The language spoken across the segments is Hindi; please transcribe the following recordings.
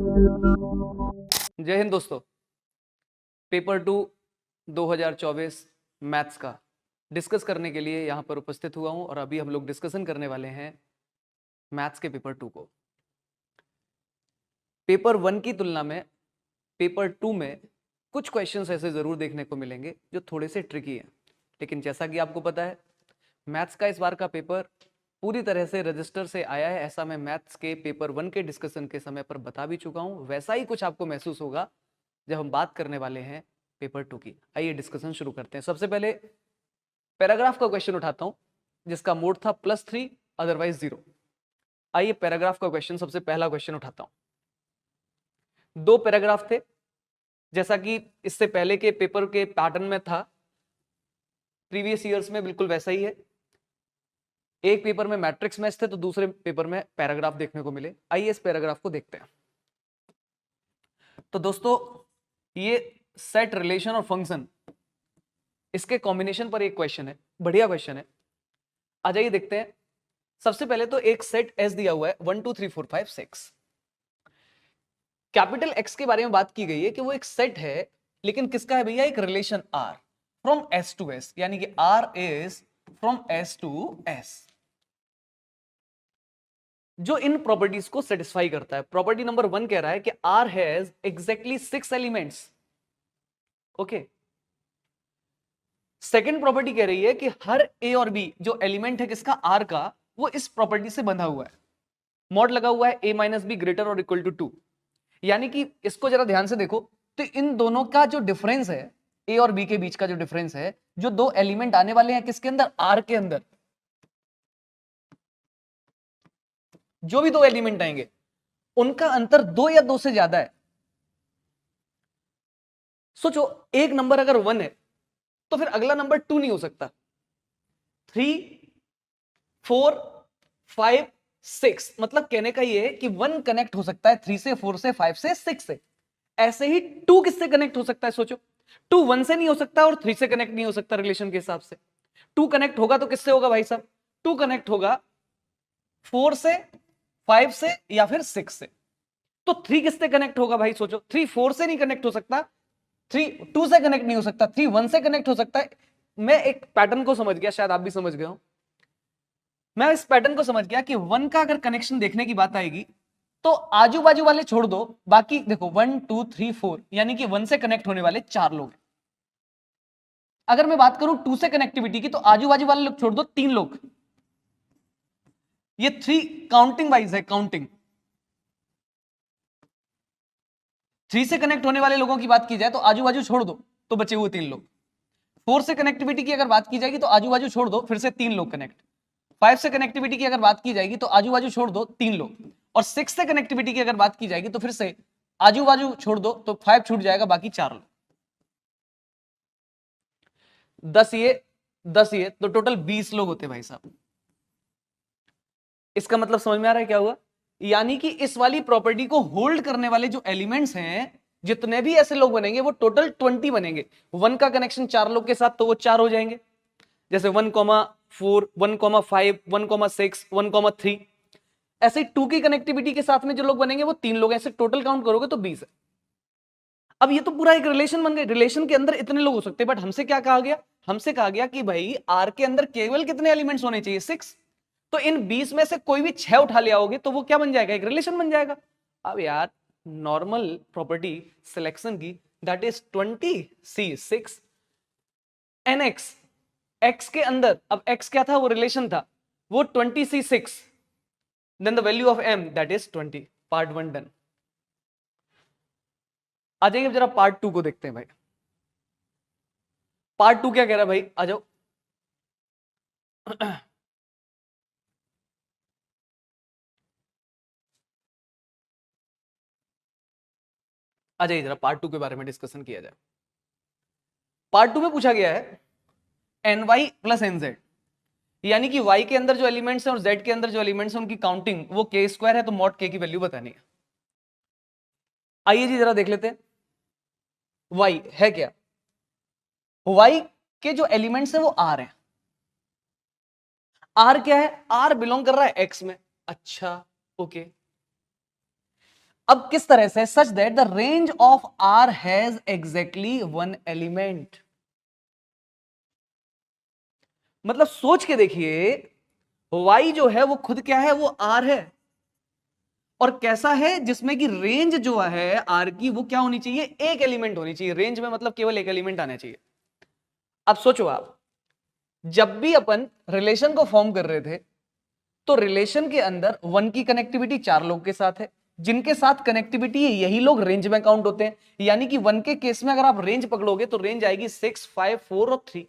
जय हिंद दोस्तों। पेपर 2 2024 मैथ्स का डिस्कस करने के लिए यहाँ पर उपस्थित हुआ हूँ और अभी हम लोग डिस्कशन करने वाले हैं मैथ्स के पेपर 2 को। पेपर 1 की तुलना में पेपर 2 में कुछ क्वेश्चंस ऐसे जरूर देखने को मिलेंगे जो थोड़े से ट्रिकी हैं, लेकिन जैसा कि आपको पता है मैथ्स का इस बार का पेपर पूरी तरह से रजिस्टर से आया है, ऐसा मैं मैथ्स के पेपर 1 के डिस्कशन के समय पर बता भी चुका हूँ। वैसा ही कुछ आपको महसूस होगा जब हम बात करने वाले हैं पेपर 2 की। आइए डिस्कशन शुरू करते हैं। सबसे पहले पैराग्राफ का क्वेश्चन उठाता हूं जिसका मोड था +3 अदरवाइज 0। आइए पैराग्राफ का क्वेश्चन, सबसे पहला क्वेश्चन उठाता हूं। 2 पैराग्राफ थे जैसा कि इससे पहले के पेपर के पैटर्न में था, प्रीवियस ईयर्स में बिल्कुल वैसा ही है। एक पेपर में मैट्रिक्स मैच थे तो दूसरे पेपर में पैराग्राफ देखने को मिले। आइए इस पैराग्राफ को देखते हैं। तो दोस्तों ये सेट, रिलेशन और फंक्शन, इसके कॉम्बिनेशन पर एक क्वेश्चन है, बढ़िया क्वेश्चन है। आ जाइए देखते हैं। सबसे पहले तो एक सेट एस दिया हुआ है 1 2 3 4 5 6। कैपिटल एक्स के बारे में बात की गई है कि वो एक सेट है, लेकिन किसका है भैया? एक relation R from S to S, यानी कि R is from S to S, जो इन प्रॉपर्टीज को सेटिस्फाई करता है। प्रॉपर्टी नंबर 1 कह रहा है कि R has exactly 6 elements. Okay. Second property कह रही है कि हर ए और बी जो एलिमेंट है किसका? आर का, वो इस प्रॉपर्टी से बंधा हुआ है। मॉड लगा हुआ है a - b ग्रेटर और इक्वल टू 2, यानी कि इसको जरा ध्यान से देखो तो इन दोनों का जो डिफरेंस है, ए और बी के बीच का जो डिफरेंस है, जो दो एलिमेंट आने वाले हैं किसके अंदर? आर के अंदर, जो भी दो एलिमेंट आएंगे उनका अंतर 2 या 2 से ज्यादा है। सोचो, एक नंबर अगर 1 है तो फिर अगला नंबर 2 नहीं हो सकता। 3 4 5 6, मतलब कहने का ये कि 1 कनेक्ट हो सकता है 3 से, 4 से, 5 से, 6 से। ऐसे ही 2 किससे कनेक्ट हो सकता है? सोचो, 2 1 से नहीं हो सकता और 3 से कनेक्ट नहीं हो सकता रिलेशन के हिसाब से। 2 कनेक्ट होगा तो किससे होगा भाई साहब? 2 कनेक्ट होगा 4 से, 5 से या फिर 6 से। तो 3 किससे कनेक्ट होगा भाई? सोचो, 3 4 से नहीं कनेक्ट हो सकता, 3 2 से कनेक्ट नहीं हो सकता, 3 1 से कनेक्ट हो सकता है। मैं एक पैटर्न को समझ गया, शायद आप भी समझ गए हो। मैं इस पैटर्न को समझ गया कि 1 का अगर कनेक्शन देखने की बात आएगी तो आजू बाजू वाले छोड़ दो, बाकी देखो 1 2 3 4, यानी कि 1 से कनेक्ट होने वाले 4 लोग हैं। अगर मैं बात करूं 2 से कनेक्टिविटी की तो आजू बाजू वाले लोग छोड़ दो, 3 लोग। ये 3 काउंटिंग वाइज है, काउंटिंग। 3 से कनेक्ट होने वाले लोगों की बात की जाए तो आजू बाजू छोड़ दो तो बचे हुए 3 लोग। 4 से कनेक्टिविटी की अगर बात की जाएगी तो आजू बाजू छोड़ दो, फिर से 3 लोग कनेक्ट। 5 से कनेक्टिविटी की अगर बात की जाएगी तो आजू बाजू छोड़ दो, 3 लोग। और 6 से कनेक्टिविटी की अगर बात की जाएगी तो फिर से आजू बाजू छोड़ दो तो 5 छूट जाएगा, बाकी 4 लोग। 10 ये तो टोटल 20 लोग होते भाई साहब। इसका मतलब समझ में आ रहा है क्या हुआ? यानी कि इस वाली प्रॉपर्टी को होल्ड करने वाले जो एलिमेंट्स हैं, जितने भी ऐसे लोग बनेंगे वो टोटल 20 बनेंगे। 1 का कनेक्शन 4 लोग के साथ तो वो 4 हो जाएंगे, जैसे 1,4 1,5 1,6 1,3। ऐसे 2 की कनेक्टिविटी के साथ में जो लोग बनेंगे वो 3 लोग, ऐसे टोटल काउंट करोगे तो 20 है। अब ये तो पूरा एक रिलेशन बन गया, रिलेशन के अंदर इतने लोग हो सकते हैं, बट हमसे क्या कहा गया? हमसे कहा गया कि भाई आर के अंदर केवल कितने एलिमेंट्स होने चाहिए? 6। तो इन 20 में से कोई भी 6 उठा ले आओगे तो वो क्या बन जाएगा? एक रिलेशन बन जाएगा। अब यार नॉर्मल प्रॉपर्टी सिलेक्शन की, that is 20C6 NX, x के अंदर, अब x क्या था? वो रिलेशन था, वो 20C6, then the value of m that is 20। Part 1 done. आ जाइए जरा पार्ट 2 को देखते हैं भाई। पार्ट 2 क्या कह रहा है भाई? आ जाओ। आ जाइए जरा पार्ट 2 के बारे में डिस्कशन किया जाए। पार्ट 2 में पूछा गया है ny प्लस nz, यानी कि y के अंदर जो एलिमेंट्स हैं और z के अंदर जो एलिमेंट्स हैं उनकी काउंटिंग वो k² है, तो मॉड k की वैल्यू बतानी है। आइए जी जरा देख लेते हैं y है क्या। y के जो एलिमेंट्स हैं वो r हैं। r क्या है? r बिलोंग कर रहा है x में। अच्छा, ओके। अब किस तरह से, such that the range of R has exactly one element. मतलब सोच के देखिए, y जो है वो खुद क्या है, वो r है, और कैसा है जिसमें कि रेंज जो है r की वो क्या होनी चाहिए, एक एलिमेंट होनी चाहिए। रेंज में मतलब केवल एक एलिमेंट आना चाहिए। अब सोचो आप, जब भी अपन रिलेशन को फॉर्म कर रहे थे तो रिलेशन के अंदर वन की कनेक्टिविटी चार लोग के साथ है, जिनके साथ कनेक्टिविटी है यही लोग रेंज में काउंट होते हैं। यानी कि वन के केस में अगर आप रेंज पकड़ोगे तो रेंज आएगी 6, 5, 4 और 3।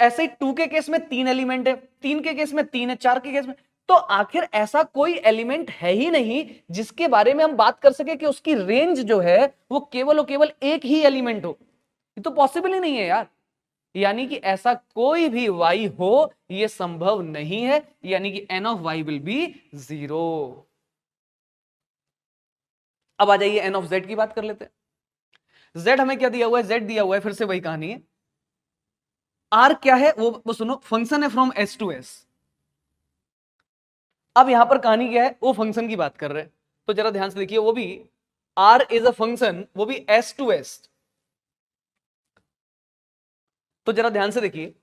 ऐसे ही टू के केस में तीन एलिमेंट है, तीन के केस में तीन है, चार के केस में, तो आखिर ऐसा कोई एलिमेंट है ही नहीं जिसके बारे में हम बात कर सके कि उसकी रेंज जो है वो केवल और केवल एक ही एलिमेंट हो। ये तो पॉसिबल ही नहीं है यार। यानी कि ऐसा कोई भी y हो ये संभव नहीं है, यानी कि n of y will be 0। अब आ जाइए n ऑफ z की बात कर लेते हैं। z हमें क्या दिया हुआ है, z दिया हुआ है, फिर से वही कहानी है। r क्या है वो सुनो, फंक्शन है फ्रॉम s टू s। अब यहां पर कहानी क्या है, वो फंक्शन की बात कर रहे हैं, तो जरा ध्यान से देखिए, वो भी r इज अ फंक्शन, वो भी s टू s। तो जरा ध्यान से देखिए,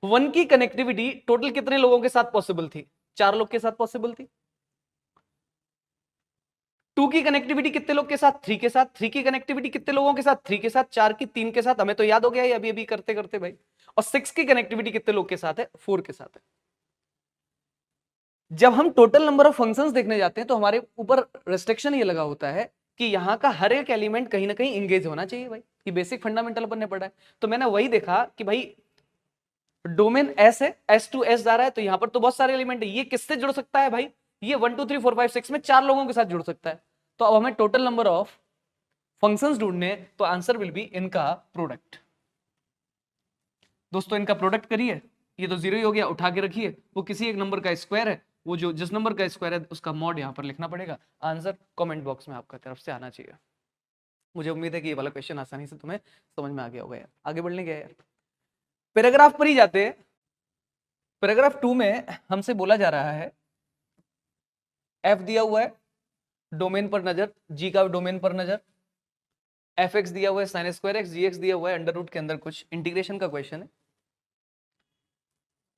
वन की कनेक्टिविटी टोटल कितने लोगों के साथ पॉसिबल थी, चार लोग के साथ पॉसिबल थी। टू की कनेक्टिविटी कितने लोग के साथ, थ्री के साथ। थ्री की कनेक्टिविटी कितने लोगों के साथ, थ्री के साथ। चार की तीन के साथ, हमें तो याद हो गया है अभी अभी करते करते भाई। और सिक्स की कनेक्टिविटी कितने लोग के साथ है, फोर के साथ है। जब हम टोटल नंबर ऑफ फंक्शंस देखने जाते हैं तो हमारे ऊपर रेस्ट्रिक्शन ये लगा होता है कि यहां का हर एक एलिमेंट कहीं ना कहीं इंगेज होना चाहिए भाई। ये बेसिक फंडामेंटल अपन ने पढ़ा है। तो मैंने वही देखा कि भाई डोमेन एस है, एस टू एस जा रहा है, तो यहां पर तो बहुत सारे एलिमेंट है, ये किससे जुड़ सकता है भाई, ये 1 2 3 4 5 6 में चार लोगों के साथ जुड़ सकता है। तो अब हमें टोटल नंबर ऑफ फंक्शंस ढूंढने हैं, तो आंसर विल बी इनका प्रोडक्ट। दोस्तों इनका प्रोडक्ट करिए, ये तो जीरो ही हो गया, उठा के रखिए, वो किसी एक नंबर का स्क्वायर है, वो जो जिस नंबर का स्क्वायर है उसका मॉड यहां पर लिखना पड़ेगा। आंसर कमेंट बॉक्स में आपका तरफ से आना चाहिए। मुझे उम्मीद है कि ये वाला क्वेश्चन आसानी से तुम्हें समझ में आ गया होगा यार। आगे बढ़ने गया यार, पैराग्राफ पर ही जाते हैं। पैराग्राफ 2 में हमसे बोला जा रहा है, एफ दिया हुआ है, डोमेन पर नजर, जी का डोमेन पर नजर, एफ एक्स दिया हुआ है, साइन स्क्वायर एक्स, जी एक्स दिया हुआ है, अंडर रूट के अंदर कुछ इंटीग्रेशन का क्वेश्चन है।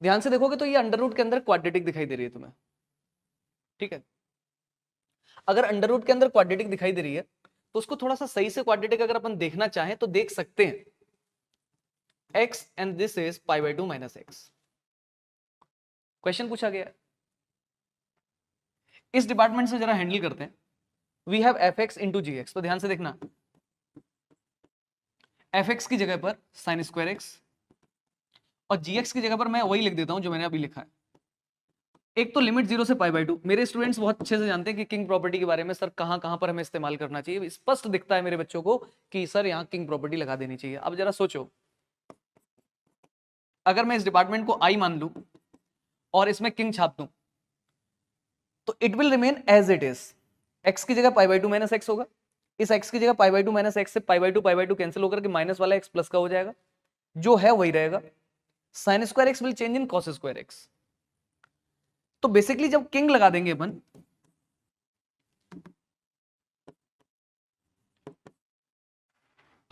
ध्यान से देखोगे तो ये अंडर रूट के अंदर क्वाड्रेटिक दिखाई दे रही है तुम्हें, ठीक है। अगर अंडर रूट के अंदर क्वाड्रेटिक दिखाई दे रही है तो उसको थोड़ा सा सही से क्वाड्रेटिक अगर अपन देखना चाहें तो देख सकते हैं, x and this is pi by 2 minus x. Question पूछा गया, इस डिपार्टमेंट से जरा हैंडल करते हैं। We have f x into g x, तो ध्यान से देखना, एफ एक्स की जगह पर साइन स्क्वायर एक्स, और जी एक्स की जगह पर मैं वही लिख देता हूं जो मैंने अभी लिखा है। एक तो लिमिट 0 से पाई बाई 2, मेरे स्टूडेंट्स बहुत अच्छे से जानते हैं कि किंग प्रॉपर्टी के बारे में सर कहां कहां पर हमें इस्तेमाल करना चाहिए। स्पष्ट दिखता है मेरे बच्चों को कि सर यहां किंग प्रॉपर्टी लगा देनी चाहिए। अब जरा सोचो, अगर मैं इस डिपार्टमेंट को आई मान लूं और इसमें किंग छाप दूं तो it will remain as it is. X की जगह पाई बाई 2 माइनस एक्स होगा, इस एक्स की जगह पाई बाई 2 माइनस एक्स से पाई बाई 2 कैंसिल होकर के माइनस वाला एक्स प्लस का हो जाएगा, जो है वही रहेगा। Sine square x will change in cos square x. तो बेसिकली जब किंग लगा देंगे अपन,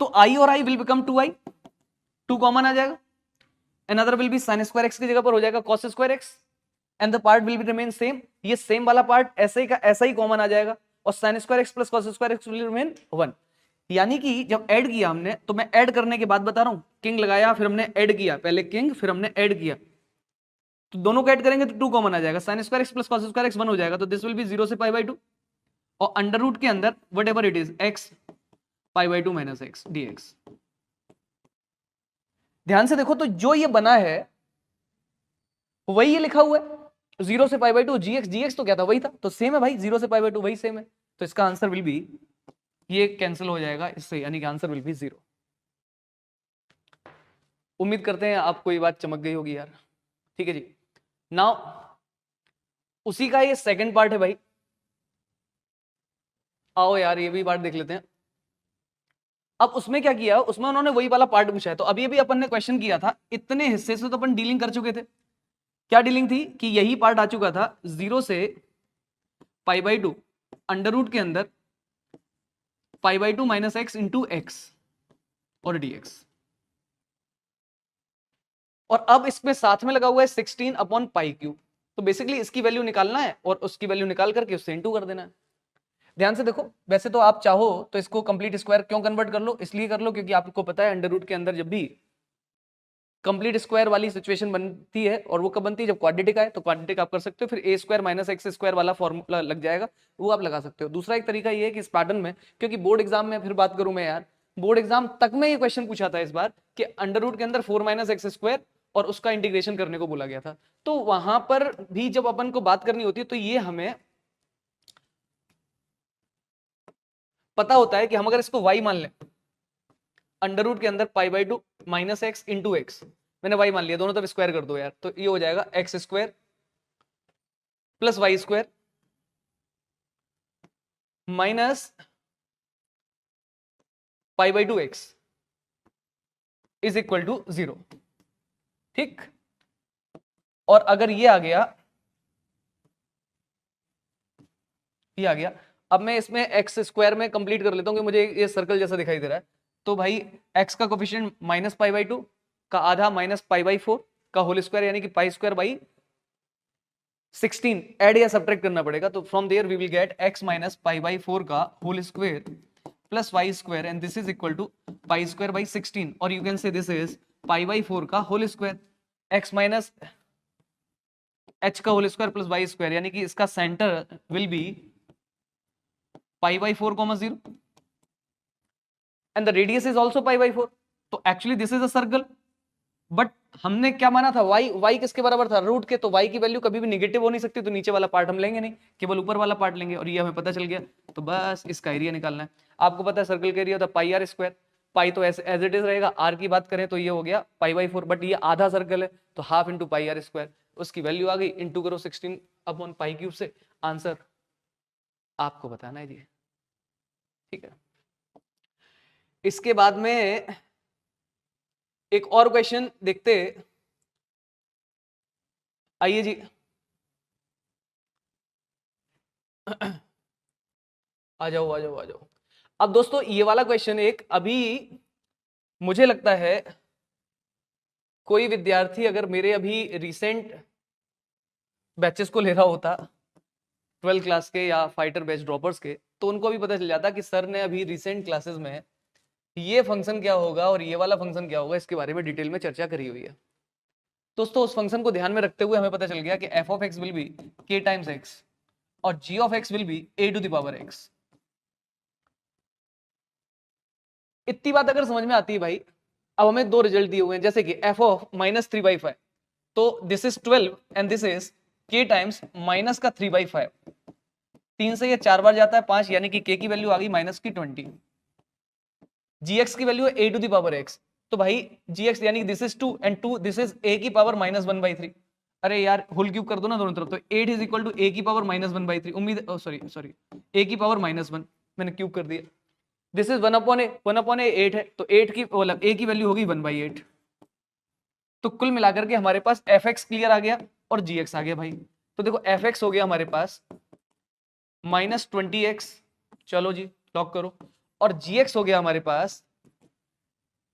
तो आई और i will become 2i, 2 common आ जाएगा, another will be sin square x की जगह पर हो जाएगा cos square x, and the part will be remain same। ये सेम वाला पार्ट ऐसे ही का ऐसा ही कॉमन आ जाएगा, और sin square x plus cos square x will remain 1। यानी कि जब ऐड किया हमने, तो मैं ऐड करने के बाद बता रहा हूं, किंग लगाया फिर हमने ऐड किया, पहले किंग फिर हमने ऐड किया, तो दोनों को ऐड करेंगे तो 2 कॉमन आ जाएगा, sin square x plus cos square x 1 हो जाएगा, तो दिस विल बी 0 से पाई बाई 2, और अंडर रूट के अंदर what ever it is x pi by 2 minus x dx। ध्यान से देखो तो जो ये बना है वही ये लिखा हुआ है, 0 से पाई बाई 2 जी एक्स तो क्या था, वही था, तो सेम है भाई, 0 से पाई बाई 2 वही सेम है, तो इसका आंसर विल बी, ये कैंसिल हो जाएगा इससे, यानी कि आंसर विल बी 0। उम्मीद करते हैं आपको ये बात चमक गई होगी यार, ठीक है जी। नाउ उसी का ये सेकंड पार्ट है भाई, आओ यार ये भी पार्ट देख लेते हैं। अब उसमें क्या किया, उसमें उन्होंने वही वाला पार्ट पूछा है। तो अभी अभी अपन ने क्वेश्चन किया था, इतने हिस्से से तो अपन डीलिंग कर चुके थे। क्या डीलिंग थी कि यही पार्ट आ चुका था 0 से π/2 अंडर रूट के अंदर π/2 माइनस एक्स इंटू एक्स और dx। और अब इसमें साथ में लगा हुआ है 16/π³। तो बेसिकली इसकी वैल्यू निकालना है और उसकी वैल्यू निकाल करके उससे इंटू कर देना है। ध्यान से देखो, वैसे तो आप चाहो तो इसको कंप्लीट स्क्वायर क्यों कन्वर्ट कर लो, इसलिए कर लो क्योंकि आपको पता है अंडर रूट के अंदर जब भी कंप्लीट स्क्वायर वाली सिचुएशन बनती है, और वो कब बनती है, जब क्वाड्रेटिक आए, तो क्वाड्रेटिक आप कर सकते हो, फिर a square minus x square वाला फॉर्मूला लग जाएगा, वो आप लगा सकते हो। दूसरा एक तरीका ये है कि इस पैटर्न में, क्योंकि बोर्ड एग्जाम में फिर बात करूं मैं यार, बोर्ड एग्जाम तक में ये क्वेश्चन पूछा था इस बार कि अंडर रूट के अंदर 4 माइनस एक्स स्क्वायर और उसका इंटीग्रेशन करने को बोला गया था। तो वहां पर भी जब अपन को बात करनी होती है तो ये हमें पता होता है कि हम अगर इसको y मान लें, अंडर रूट के अंदर π/2 माइनस एक्स इंटू एक्स, मैंने y मान लिया, दोनों तरफ स्क्वायर कर दो यार, तो ये हो जाएगा x square plus y square minus π/2 x is equal to 0। ठीक, और अगर ये आ गया, ये आ गया, अब मैं इसमें एक्स स्क्वायर में कंप्लीट कर लेता हूं कि मुझे ये सर्कल जैसा दिखाई दे रहा है। तो भाई एक्स का कोफिशिएंट माइनस π/2 का आधा माइनस π/4 का होल स्क्वायर, यानी कि पाई स्क्वायर बाई 16 ऐड या सब्ट्रैक्ट करना पड़ेगा। तो from there we will get x minus π/4 का whole square plus y square, and this is equal to pi square by 16, और you can say this is π/4 का whole square, x minus h का whole square plus y square, यानी कि इसका centre will be π/4, 0 and the radius is also π/4। तो actually this is a circle, but हमने क्या माना था, y किसके बराबर था, रूट के, तो y की वैल्यू कभी भी निगेटिव हो नहीं सकती, तो नीचे वाला पार्ट हम लेंगे नहीं, केवल ऊपर वाला पार्ट लेंगे, और ये हमें पता चल गया। तो बस इसका एरिया निकालना है। आपको पता है सर्कल का एरिया होता है πr², पाई तो एज इट इज रहेगा, r की बात करें तो ये हो गया π/4, बट ये आधा सर्कल है तो हाफ इंटू πr², उसकी वैल्यू आ गई, इंटू करो 16/π³ से, आंसर आपको बताना है जी। ठीक है, इसके बाद में एक और क्वेश्चन देखते, आइए जी। आ जाओ आ जाओ आ जाओ। अब दोस्तों ये वाला क्वेश्चन एक, अभी मुझे लगता है कोई विद्यार्थी अगर मेरे अभी रिसेंट बैचेस को ले रहा होता 12th क्लास के या फाइटर बैच ड्रॉपर्स के, तो उनको भी पता चल जाता कि सर ने अभी रिसेंट क्लासेस में ये फंक्शन क्या होगा और ये वाला फंक्शन क्या होगा, इसके बारे में डिटेल में चर्चा करी हुई है। दोस्तों उस फंक्शन को ध्यान में रखते हुए हमें पता चल गया कि f of x will be k times x और g of x will be a to the power x। इतनी बात अगर समझ में आती है भाई, अब हमें दो रिजल्ट दिए हुए हैं, जैसे कि f ऑफ -3/5, तो this is 12 and this is k times minus का 3/5, 3 से ये 4 बार जाता है 5, यानी कि k की वैल्यू आ गई माइनस की 20, gx की वैल्यू है a to the power x, तो भाई gx यानी कि this is 2 and 2 this is a की पावर -1/3। अरे यार होल क्यूब कर दो ना दोनों तरफ, तो 8 इज इक्वल टू a की पावर -1/3, उम्मीद सॉरी a की पावर -1 मैंने क्यूब कर दिया, दिस इज 1/a 8 है, तो 8 की मतलब a की वैल्यू होगी 1/8। तो कुल मिलाकर के हमारे पास fx क्लियर आ गया और gx आ गया भाई। तो देखो fx हो गया हमारे पास -20x, चलो जी लॉक करो, और gx हो गया हमारे पास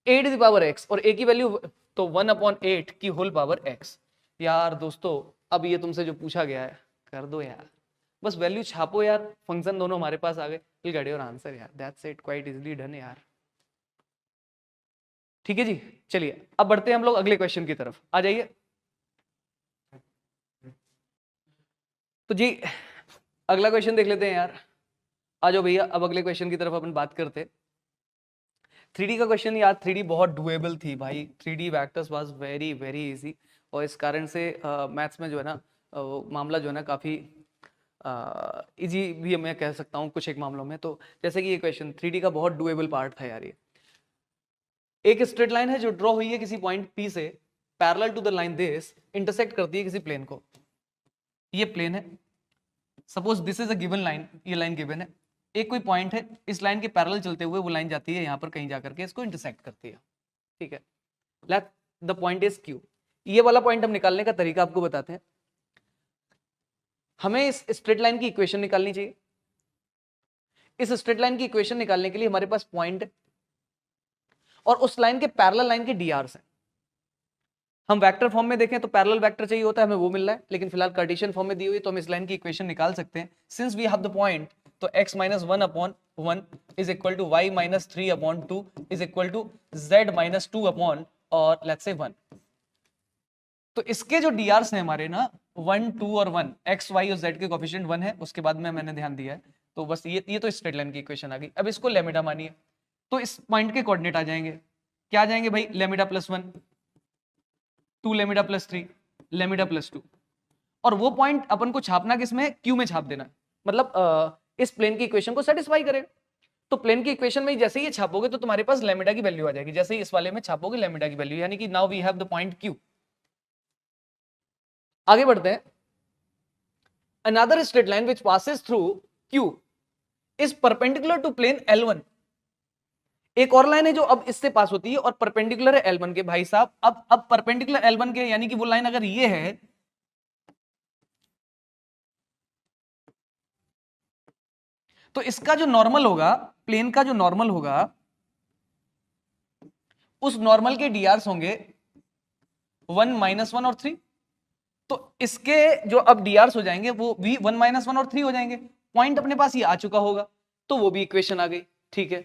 8 टू द पावर x, और a की वैल्यू तो 1/8 की होल पावर x। यार दोस्तों अब ये तुमसे जो पूछा गया है कर दो यार, बस वैल्यू छापो यार, फंक्शन दोनों हमारे पास आ गए, विल गेट योर आंसर यार, that's it, quite easily done यार। ठीक है जी, चलिए अब बढ़ते हैं हम लोग अगले क्वेश्चन की तरफ, आ जाइए। तो जी अगला क्वेश्चन देख लेते हैं यार, आ जाओ भैया, अब अगले क्वेश्चन की तरफ अपन बात करते। 3D का क्वेश्चन यार, 3D बहुत डुएबल थी भाई, 3D vectors was very very easy, और इस कारण से मैथ्स में जो है ना मामला जो है ना काफ़ी इजी भी मैं कह सकता हूँ कुछ एक मामलों में। तो जैसे कि ये क्वेश्चन 3D का बहुत डुएबल पार्ट था यार। ये एक स्ट्रेट लाइन है जो ड्रॉ हुई है किसी पॉइंट P से parallel to the line this, intersect करती है किसी प्लेन को, ये प्लेन है, suppose this is a given line, ये लाइन गिवन है, एक कोई पॉइंट है, इस लाइन के पैरेलल चलते हुए वो लाइन जाती है यहाँ पर कहीं जाकर के इसको इंटरसेक्ट करती है, ठीक है। Let the point is Q. ये वाला पॉइंट हम निकालने का तरीका आपको बताते हैं। हमें इस स्ट्रेट लाइन की इक्वेशन निकालनी चाहिए। इस स्ट्रेट लाइन की इक्वेशन निकालने के लिए हमारे पास पॉइंट है और उस लाइन के पैरेलल लाइन के डीआरस हैं। हम वेक्टर फॉर्म में देखें तो पैरेलल वेक्टर चाहिए होता है, हमें वो मिल रहा है, लेकिन फिलहाल कार्टेशियन फॉर्म में दी हुई तो हम इस लाइन की इक्वेशन निकाल सकते हैं। Since we have the point, तो x minus 1/1 is equal to y minus 3/2 is equal to z minus 2 upon और लेट्स से 1। तो इसके जो डीआरस हैं हमारे ना 1, 2 और 1, x, y और z के कोफिशिएंट 1 है, उसके बाद में मैंने ध्यान दिया है, तो बस ये तो स्ट्रेट लाइन की इक्वेशन आ गई। अब इसको लेमिडा मानिए, तो इस पॉइंट के कोऑर्डिनेट आ जाएंगे, क्या आ जाएंगे भाई, लेमिडा प्लस 1, 2 लेमिडा प्लस 3, लेमिडा प्लस 2। और वो पॉइंट अपन को छापना किसमें, क्यू में छाप देना, मतलब इस प्लेन की इक्वेशन को सेटिस्फाई करेगा। तो प्लेन की इक्वेशन में जैसे ही ये छापोगे तो तुम्हारे पास लेमिडा की वैल्यू आ जाएगी, जैसे ही इस वाले में छापोगे लेमिडा की वैल्यू, यानी कि now we have the point Q. आगे बढ़ते हैं। Another straight line which passes through Q is perpendicular to plane L1। एक और लाइन है जो अब इससे पास होती है और परपेंडिकुलर है L1 के। भाई साहब अब परपेंडिकुलर L1 के, यानी कि वो लाइन अगर ये है तो इसका जो नॉर्मल होगा, प्लेन का जो नॉर्मल होगा, उस नॉर्मल के डीआरस होंगे 1, -1 और 3। तो इसके जो अब डीआरस हो जाएंगे वो भी 1, -1 और 3 हो जाएंगे। पॉइंट अपने पास ये आ चुका होगा, तो वो भी इक्वेशन आ गई, ठीक है।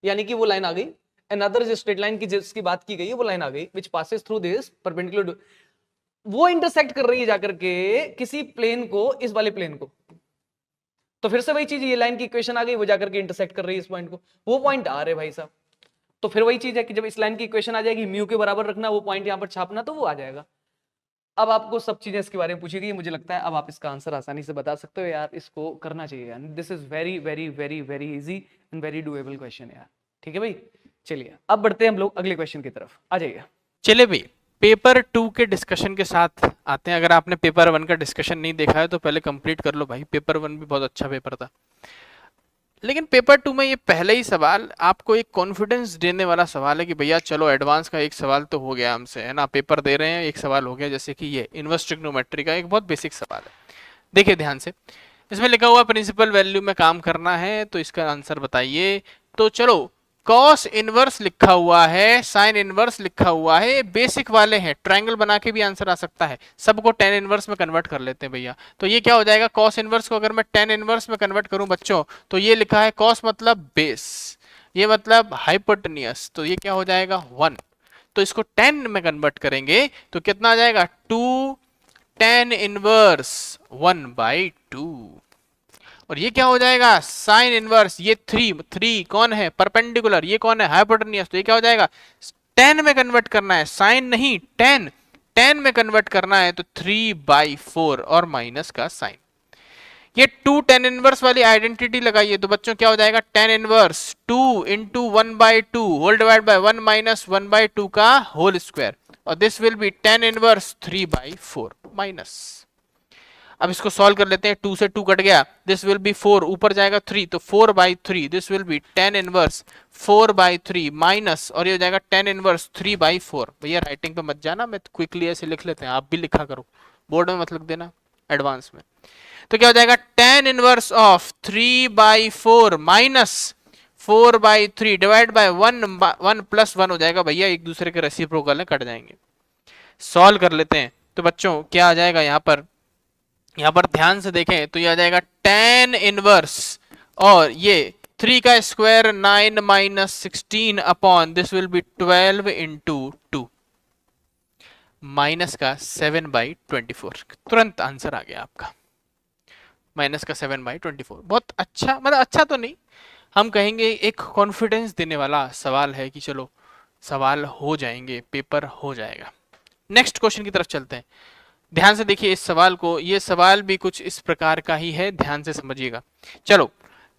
यानी कि वो लाइन आ गई, अनदर स्ट्रेट लाइन की जिसकी बात की गई है वो लाइन आ गई which passes through this perpendicular, वो इंटरसेक्ट कर रही है जाकर के किसी प्लेन को, इस वाले प्लेन को। तो फिर से वही चीज, ये लाइन की इक्वेशन आ गई, वो जाकर के इंटरसेक्ट कर रही है इस पॉइंट को, वो पॉइंट आ रहे भाई साहब। तो फिर वही चीज है कि जब इस लाइन की इक्वेशन आ जाएगी, म्यू के बराबर रखना, वो पॉइंट यहां पर छापना, तो वो आ जाएगा। अब आपको सब चीजें इसके बारे में पूछी गई, मुझे लगता है अब आप इसका आंसर आसानी से बता सकते हो यार, इसको करना चाहिए यार। This is very very very very easy and very doable question यार, ठीक है भाई। चलिए अब बढ़ते हैं हम लोग अगले क्वेश्चन की तरफ, आ जाइए। चले भाई, पेपर 2 के डिस्कशन के साथ आते हैं। अगर आपने पेपर 1 का डिस्कशन नहीं देखा है तो पहले कंप्लीट कर लो भाई, पेपर 1 भी बहुत अच्छा पेपर था। लेकिन पेपर 2 में ये पहले ही सवाल आपको एक कॉन्फिडेंस देने वाला सवाल है कि भैया चलो एडवांस का एक सवाल तो हो गया हमसे, है ना, पेपर दे रहे हैं एक सवाल हो गया, जैसे कि ये इनवर्स ट्रिग्नोमेट्री का एक बहुत बेसिक सवाल है। देखिए ध्यान से, इसमें लिखा हुआ प्रिंसिपल वैल्यू में काम करना है, तो इसका आंसर बताइए। तो चलो, कॉस इनवर्स लिखा हुआ है, साइन इनवर्स लिखा हुआ है, बेसिक वाले हैं, ट्रायंगल बना के भी आंसर आ सकता है, सबको टेन इनवर्स में कन्वर्ट कर लेते हैं भैया। तो ये क्या हो जाएगा, कॉस इनवर्स को अगर मैं टेन इनवर्स में कन्वर्ट करूं बच्चों, तो ये लिखा है कॉस मतलब बेस, ये मतलब हाइपोटेनियस, तो ये क्या हो जाएगा 1। तो इसको 10 में कन्वर्ट करेंगे तो कितना आ जाएगा 2 tan इनवर्स 1/2। और ये क्या हो जाएगा साइन इनवर्स, ये 3 कौन है परपेंडिकुलर, ये कौन है हाइपोटेनियस, तो ये क्या हो जाएगा 10 में कन्वर्ट करना है, साइन नहीं 10 में कन्वर्ट करना है, तो 3/4 और माइनस का साइन। ये 2 tan इनवर्स वाली आइडेंटिटी लगाइए, तो बच्चों क्या हो जाएगा tan inverse 2 into 1/2 whole divide by 1 minus 1/2 का होल स्क्वायर, और this will be tan inverse 3/4 minus. अब इसको सॉल्व कर लेते हैं, 2 से 2 कट गया, दिस विल बी 4, ऊपर जाएगा 3, तो 4/3, this will be tan inverse 4/3 minus, और ये हो जाएगा tan इनवर्स 3/4। भैया राइटिंग पे मत जाना, मैं क्विकली ऐसे लिख लेते हैं, आप भी लिखा करो, बोर्ड में मत लिख देना एडवांस में। तो क्या हो जाएगा tan inverse of 3/4 minus 4/3 divide by 1 plus 1 हो जाएगा भैया, एक दूसरे के रेसिप्रोकल में कट जाएंगे। सॉल्व कर लेते हैं, तो बच्चों क्या आ जाएगा यहाँ पर ध्यान से देखें, तो ये आ जाएगा tan इनवर्स, और ये 3 का square 9 minus 16 upon this will B 12 into 2 minus का 7/24। तुरंत आंसर आ गया आपका, माइनस का 7/24। बहुत अच्छा, मतलब अच्छा तो नहीं, हम कहेंगे एक कॉन्फिडेंस देने वाला सवाल है कि चलो सवाल हो जाएंगे, पेपर हो जाएगा। नेक्स्ट क्वेश्चन की तरफ चलते हैं। ध्यान से देखिए इस सवाल को, ये सवाल भी कुछ इस प्रकार का ही है, ध्यान से समझिएगा। चलो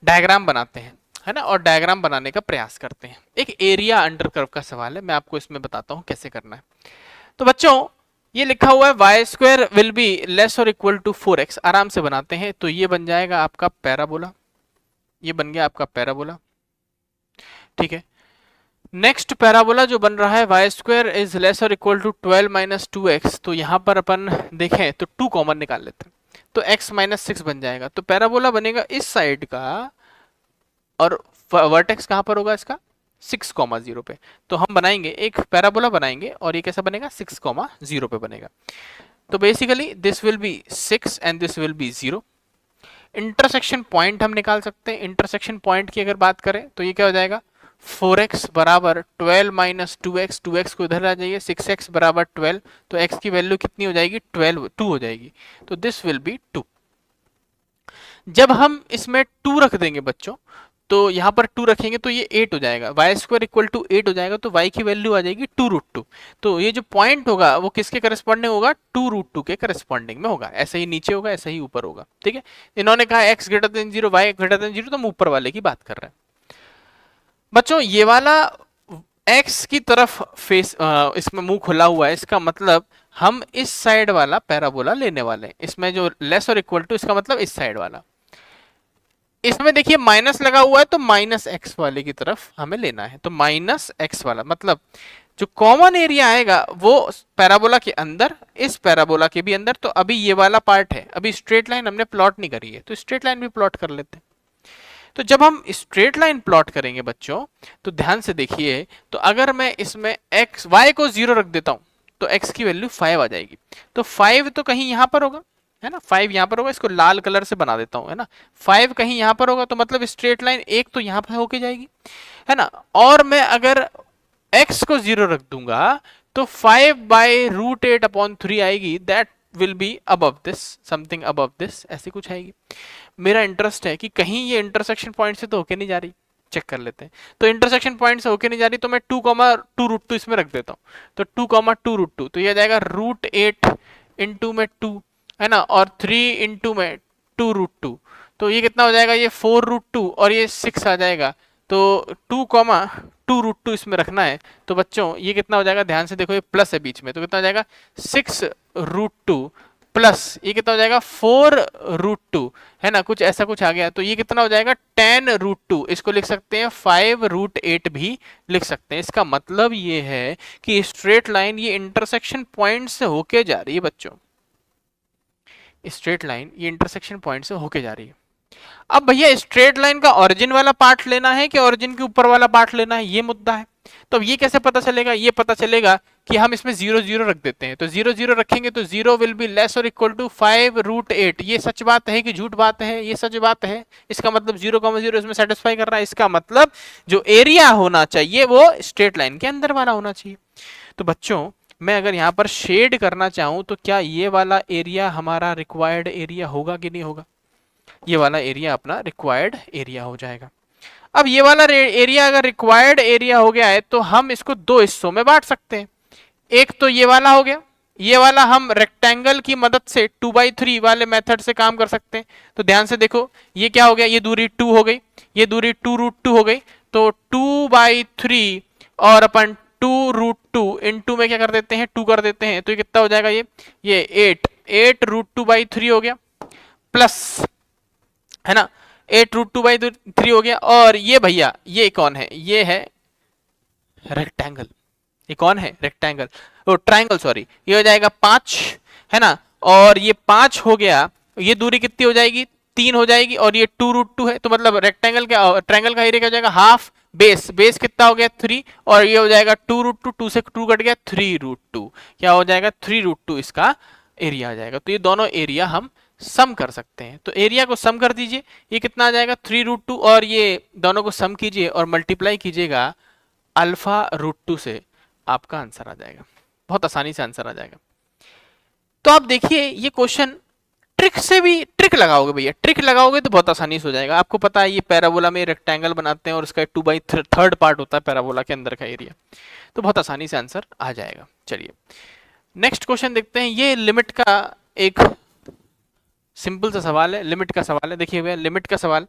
डायग्राम बनाते हैं, है ना, और डायग्राम बनाने का प्रयास करते हैं। एक एरिया अंडर कर्व का सवाल है, मैं आपको इसमें बताता हूं कैसे करना है। तो बच्चों ये लिखा हुआ है y square will be less और इक्वल टू 4x, आराम से बनाते हैं। तो ये बन जाएगा आपका पैराबोला, ये बन गया आपका पैराबोला, ठीक है। नेक्स्ट पैराबोला जो बन रहा है वाई स्क्वायर इज लेस और इक्वल टू 12 माइनस 2x, तो यहाँ पर अपन देखें तो 2 कॉमन निकाल लेते हैं, तो x माइनस 6 बन जाएगा। तो पैराबोला बनेगा इस साइड का और वर्टेक्स कहाँ पर होगा इसका 6,0 पे। तो हम बनाएंगे एक पैराबोला बनाएंगे और ये कैसा बनेगा 6,0 पे बनेगा। तो basically this will B 6 and this will B 0। Intersection point हम निकाल सकते हैं। इंटरसेक्शन पॉइंट की अगर बात करें तो ये क्या हो जाएगा 4x बराबर 12 माइनस 2x, 2x को इधर आ जाइए, 6x बराबर 12, तो x की वैल्यू कितनी हो जाएगी 12, 2 हो जाएगी, तो दिस विल बी 2। जब हम इसमें 2 रख देंगे बच्चों, तो यहाँ पर 2 रखेंगे तो ये 8 हो जाएगा, वाई स्क्वायर इक्वल टू 8 हो जाएगा, तो y की वैल्यू आ जाएगी 2√2। तो ये जो पॉइंट होगा वो किसके करस्पॉन्डिंग होगा 2√2 के करस्पॉन्डिंग में होगा। ऐसे ही नीचे होगा, ऐसे ही ऊपर होगा, ठीक है। इन्होंने कहा x greater than 0, y greater than 0, तो हम ऊपर वाले की बात कर रहे हैं बच्चों। ये वाला x की तरफ फेस इसमें मुंह खुला हुआ है, इसका मतलब हम इस साइड वाला पैराबोला लेने वाले हैं। इसमें जो लेस और इक्वल टू, इसका मतलब इस साइड वाला। इसमें देखिए माइनस लगा हुआ है, तो माइनस एक्स वाले की तरफ हमें लेना है, तो माइनस एक्स वाला मतलब जो कॉमन एरिया आएगा वो पैराबोला के अंदर, इस पैराबोला के भी अंदर। तो अभी ये वाला पार्ट है, अभी स्ट्रेट लाइन हमने प्लॉट नहीं करी है, तो स्ट्रेट लाइन भी प्लॉट कर लेते हैं। तो जब हम स्ट्रेट लाइन प्लॉट करेंगे बच्चों, तो ध्यान से देखिए, तो अगर मैं इसमें एक्स वाई को 0 रख देता हूं तो x की वैल्यू 5 आ जाएगी। तो 5 तो कहीं यहां पर होगा, है ना, 5 यहां पर होगा, इसको लाल कलर से बना देता हूं, है ना। 5 कहीं यहां पर होगा, तो मतलब स्ट्रेट लाइन एक तो यहां पर होके जाएगी, है ना। और मैं अगर x को 0 रख दूंगा तो 5/√8/3 आएगी, that will be above this, something above this, ऐसी कुछ आएगी। मेरा इंटरेस्ट है कि कहीं ये इंटरसेक्शन पॉइंट से तो होके नहीं जा रही, चेक कर लेते हैं। तो इंटरसेक्शन पॉइंट से होके नहीं जा रही, तो मैं 2,2√2 इसमें रख देता हूँ, तो 2,2√2, तो ये आ जाएगा √8 इंटू में 2, है ना, और 3 इंटू में 2√2, तो ये कितना हो जाएगा, ये 4√2 और ये 6 आ जाएगा। तो 2,2√2 इसमें रखना है, तो बच्चों ये कितना हो जाएगा, ध्यान से देखो, ये प्लस है बीच में, तो कितना हो जाएगा 6√2 प्लस ये कितना हो जाएगा 4√2, है ना, कुछ ऐसा कुछ आ गया, तो ये कितना हो जाएगा 10√2। इसको लिख सकते हैं 5√8 भी लिख सकते हैं। इसका मतलब ये है कि स्ट्रेट लाइन ये इंटरसेक्शन पॉइंट से होके जा रही है बच्चों, स्ट्रेट लाइन ये इंटरसेक्शन पॉइंट से होके जा रही है। अब भैया स्ट्रेट लाइन का ओरिजिन वाला पार्ट लेना है कि ओरिजिन के ऊपर वाला पार्ट लेना है, ये मुद्दा है। तो अब ये कैसे पता चलेगा, ये पता चलेगा कि हम इसमें 0 0 रख देते हैं। तो 0 0 रखेंगे तो 0 विल बी लेस और इक्वल टू 5√8। ये सच बात है कि झूठ बात है, ये सच बात है। इसका मतलब 0,0 इसमें सेटिस्फाई कर रहा है। इसका मतलब जो एरिया होना चाहिए वो स्ट्रेट लाइन के अंदर वाला होना चाहिए। तो बच्चों मैं अगर यहाँ पर शेड करना चाहूं तो क्या ये वाला एरिया हमारा रिक्वायर्ड एरिया होगा कि नहीं होगा, ये वाला एरिया अपना रिक्वायर्ड एरिया हो जाएगा। अब ये वाला एरिया अगर रिक्वायर्ड एरिया हो गया है तो हम इसको दो हिस्सों में बांट सकते हैं। एक तो ये वाला हो गया, ये वाला हम रेक्टेंगल की मदद से 2/3 वाले मेथड से काम कर सकते हैं। तो ध्यान से देखो, ये क्या हो गया, ये दूरी 2 हो गई, ये दूरी 2√2 हो गई, तो 2/3 और अपन 2√2 इंटू में क्या कर देते हैं 2 कर देते हैं, तो ये कितना हो जाएगा, ये 8√2/3 हो गया, प्लस, है ना, 8√2/3 हो गया। और ये भैया ये कौन है, ये है रेक्टेंगल, ये कौन है रेक्टेंगल, ओ ट्रायंगल सॉरी, ये हो जाएगा 5, है ना, और ये 5 हो गया, ये दूरी कितनी हो जाएगी 3 हो जाएगी, और ये 2√2 है, तो मतलब रेक्टेंगल का ट्रायंगल का एरिया क्या हो जाएगा हाफ, बेस कितना हो गया 3, और ये हो जाएगा 2√2, 2 से 2 कट गया 3√2, क्या हो जाएगा 3√2 इसका एरिया आ जाएगा। तो ये दोनों एरिया हम सम कर सकते हैं। तो एरिया को सम कर दीजिए, ये कितना आ जाएगा 3√2, और ये दोनों को सम कीजिए और मल्टीप्लाई कीजिएगा α√2 से, आपका आंसर आ जाएगा। बहुत आसानी से आंसर आ जाएगा। तो आप देखिए ये क्वेश्चन ट्रिक से भी, ट्रिक लगाओगे भैया, ट्रिक लगाओगे तो बहुत आसानी से हो जाएगा। आपको पता है ये पैराबोला में रेक्टेंगल बनाते हैं और उसका 2/3 पार्ट होता है पैराबोला के अंदर का एरिया, तो बहुत आसानी से आंसर आ जाएगा। चलिए नेक्स्ट क्वेश्चन देखते हैं। ये लिमिट का एक सिंपल सा सवाल है, लिमिट का सवाल है। देखिए भैया लिमिट का सवाल